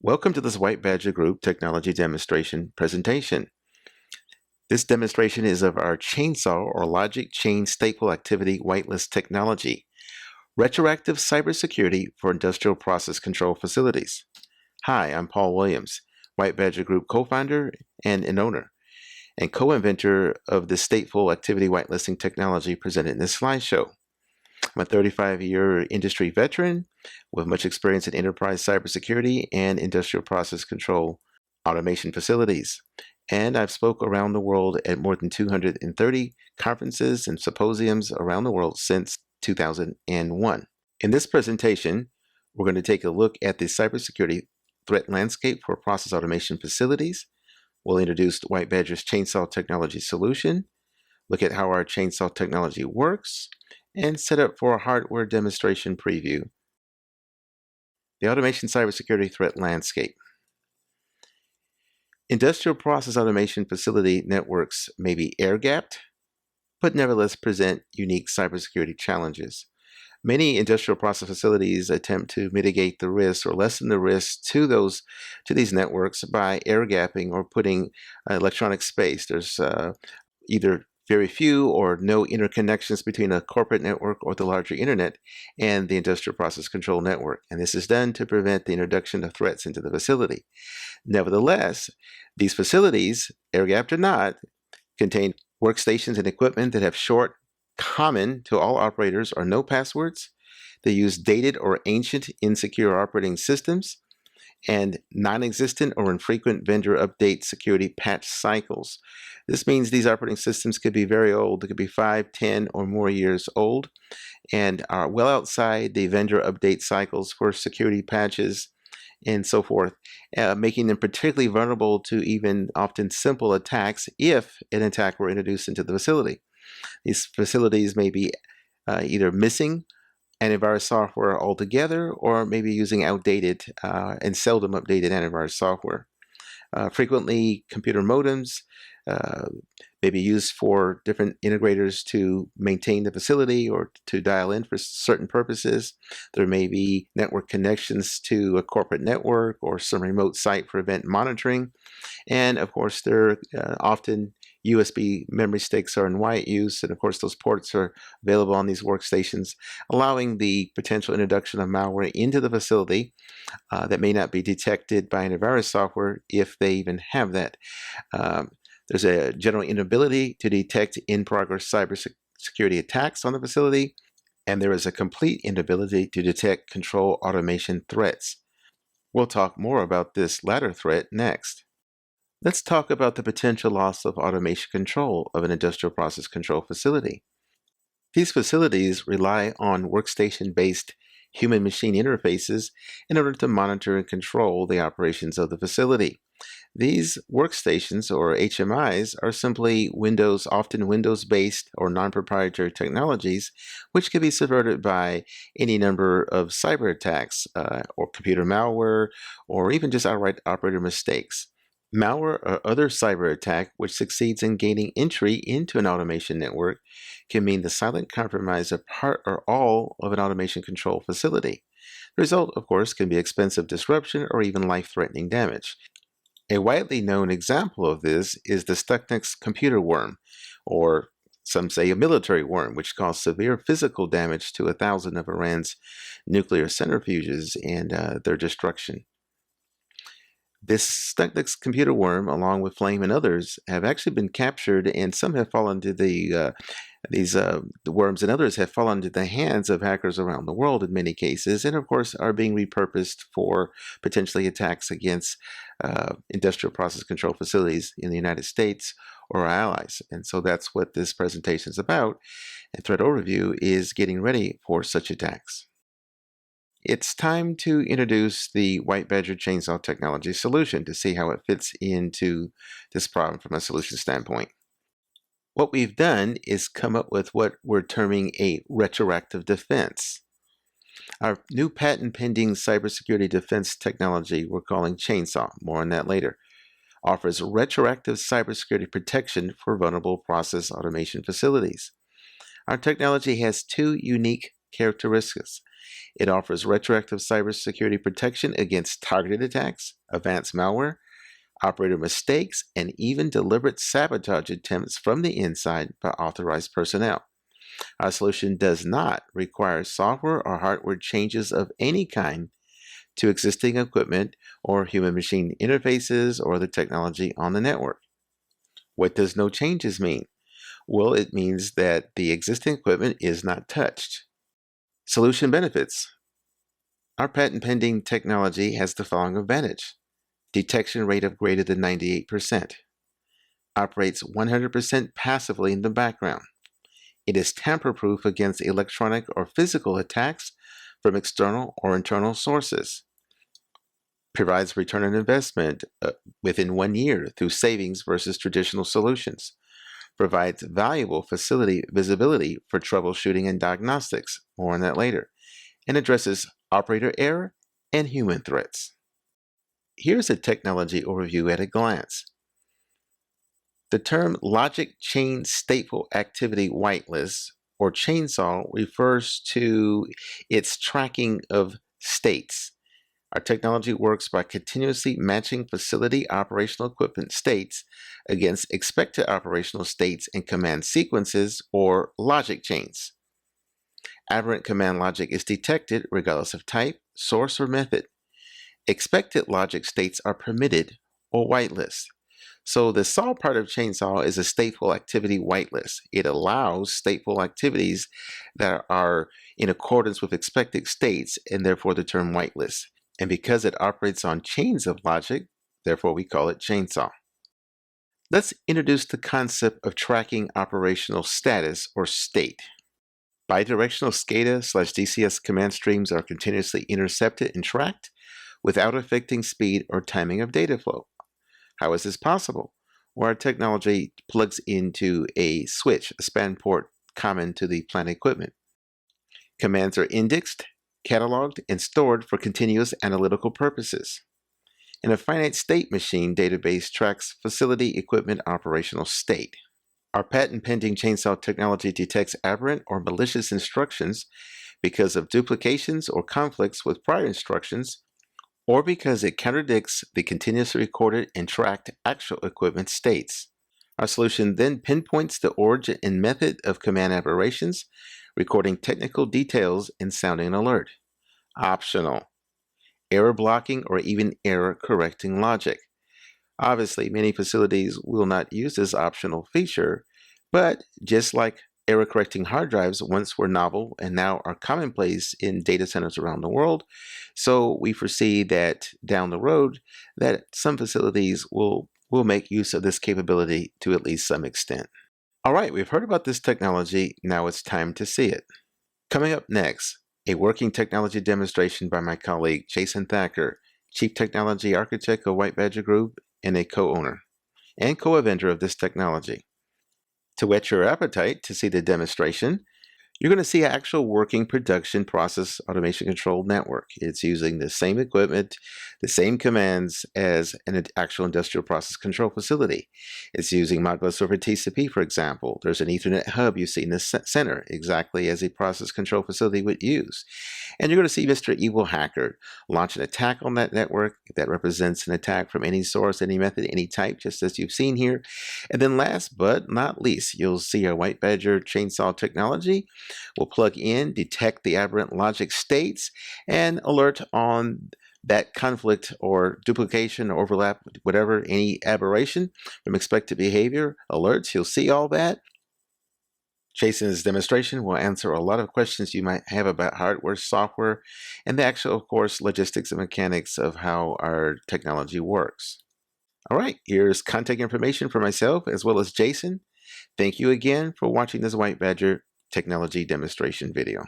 Welcome to this White Badger Group technology demonstration presentation. This demonstration is of our chainsaw or logic chain stateful activity whitelist technology, retroactive cybersecurity for industrial process control facilities. Hi, I'm Paul Williams, White Badger Group co-founder and an owner, and co-inventor of the stateful activity whitelisting technology presented in this slideshow. I'm a 35-year industry veteran with much experience in enterprise cybersecurity and industrial process control automation facilities. And I've spoke around the world at more than 230 conferences and symposiums around the world since 2001. In this presentation, we're going to take a look at the cybersecurity threat landscape for process automation facilities. We'll introduce White Badger's chainsaw technology solution, look at how our chainsaw technology works, and set up for a hardware demonstration preview. The automation cybersecurity threat landscape. Industrial process automation facility networks may be air-gapped, but nevertheless present unique cybersecurity challenges. Many industrial process facilities attempt to mitigate the risk or lessen the risk to these networks by air-gapping or putting electronic space. There's either very few or no interconnections between a corporate network or the larger internet and the industrial process control network. And this is done to prevent the introduction of threats into the facility. Nevertheless, these facilities, air-gapped or not, contain workstations and equipment that have short, common to all operators or no passwords. They use dated or ancient insecure operating systems and non-existent or infrequent vendor update security patch cycles. This means these operating systems could be very old. They could be 5, 10, or more years old and are well outside the vendor update cycles for security patches and so forth, making them particularly vulnerable to even often simple attacks if an attack were introduced into the facility. These facilities may be either missing antivirus software altogether, or maybe using outdated and seldom updated antivirus software. Frequently, computer modems may be used for different integrators to maintain the facility or to dial in for certain purposes. There may be network connections to a corporate network or some remote site for event monitoring. And of course, there are often USB memory sticks are in wide use, and of course those ports are available on these workstations, allowing the potential introduction of malware into the facility that may not be detected by antivirus software if they even have that. There's a general inability to detect in-progress cybersecurity attacks on the facility, and there is a complete inability to detect control automation threats. We'll talk more about this latter threat next. Let's talk about the potential loss of automation control of an industrial process control facility. These facilities rely on workstation-based human-machine interfaces in order to monitor and control the operations of the facility. These workstations, or HMIs, are simply often Windows-based or non-proprietary technologies, which can be subverted by any number of cyber attacks or computer malware, or even just outright operator mistakes. Malware or other cyber attack which succeeds in gaining entry into an automation network can mean the silent compromise of part or all of an automation control facility. The result, of course, can be expensive disruption or even life-threatening damage. A widely known example of this is the Stuxnet computer worm, or some say a military worm, which caused severe physical damage to 1,000 of Iran's nuclear centrifuges and their destruction. This Stuxnet computer worm, along with Flame and others, have actually been captured, and some have fallen into the worms and others have fallen into the hands of hackers around the world in many cases, and of course are being repurposed for potentially attacks against industrial process control facilities in the United States or our allies. And so that's what this presentation is about, and threat overview is getting ready for such attacks. It's time to introduce the White Badger chainsaw technology solution to see how it fits into this problem from a solution standpoint. What we've done is come up with what we're terming a retroactive defense. Our new patent pending cybersecurity defense technology we're calling ChainSAW, more on that later, offers retroactive cybersecurity protection for vulnerable process automation facilities. Our technology has two unique characteristics. It offers retroactive cybersecurity protection against targeted attacks advanced malware, operator mistakes, and even deliberate sabotage attempts from the inside by authorized personnel. Our solution does not require software or hardware changes of any kind to existing equipment or human-machine interfaces or the technology on the network. What does no changes mean? Well, it means that the existing equipment is not touched. Solution benefits. Our patent-pending technology has the following advantage. Detection rate of greater than 98%. Operates 100% passively in the background. It is tamper-proof against electronic or physical attacks from external or internal sources. Provides return on investment within 1 year through savings versus traditional solutions. Provides valuable facility visibility for troubleshooting and diagnostics, more on that later, and addresses operator error and human threats. Here's a technology overview at a glance. The term logic chain stateful activity whitelist, or ChainSAW, refers to its tracking of states. Our technology works by continuously matching facility operational equipment states against expected operational states and command sequences, or logic chains. Aberrant command logic is detected regardless of type, source, or method. Expected logic states are permitted, or whitelist. So the SAW part of ChainSAW is a stateful activity whitelist. It allows stateful activities that are in accordance with expected states, and therefore the term whitelist. And because it operates on chains of logic, therefore we call it ChainSAW. Let's introduce the concept of tracking operational status, or state. Bidirectional SCADA/DCS command streams are continuously intercepted and tracked without affecting speed or timing of data flow. How is this possible? Well, our technology plugs into a switch, a span port common to the plant equipment. Commands are indexed, cataloged, and stored for continuous analytical purposes. And a finite state machine database tracks facility equipment operational state. Our patent-pending ChainSAW technology detects aberrant or malicious instructions because of duplications or conflicts with prior instructions, or because it contradicts the continuously recorded and tracked actual equipment states. Our solution then pinpoints the origin and method of command aberrations, recording technical details and sounding an alert. Optional. Error blocking or even error correcting logic. Obviously, many facilities will not use this optional feature, but just like error correcting hard drives once were novel and now are commonplace in data centers around the world, so we foresee that down the road that some facilities will make use of this capability to at least some extent. All right, we've heard about this technology, now it's time to see it. Coming up next, a working technology demonstration by my colleague Jason Thacker, Chief Technology Architect of White Badger Group and a co-owner and co-inventor of this technology. To whet your appetite to see the demonstration, you're going to see an actual working production process automation control network. It's using the same equipment, the same commands as an actual industrial process control facility. It's using Modbus over TCP, for example. There's an Ethernet hub you see in the center, exactly as a process control facility would use. And you're going to see Mr. Evil Hacker launch an attack on that network that represents an attack from any source, any method, any type, just as you've seen here. And then last but not least, you'll see our White Badger ChainSAW technology will plug in, detect the aberrant logic states, and alert on that conflict or duplication or overlap, whatever, any aberration from expected behavior alerts. You'll see all that. Jason's demonstration will answer a lot of questions you might have about hardware, software, and the actual, of course, logistics and mechanics of how our technology works. All right, here's contact information for myself as well as Jason. Thank you again for watching this White Badger technology demonstration video.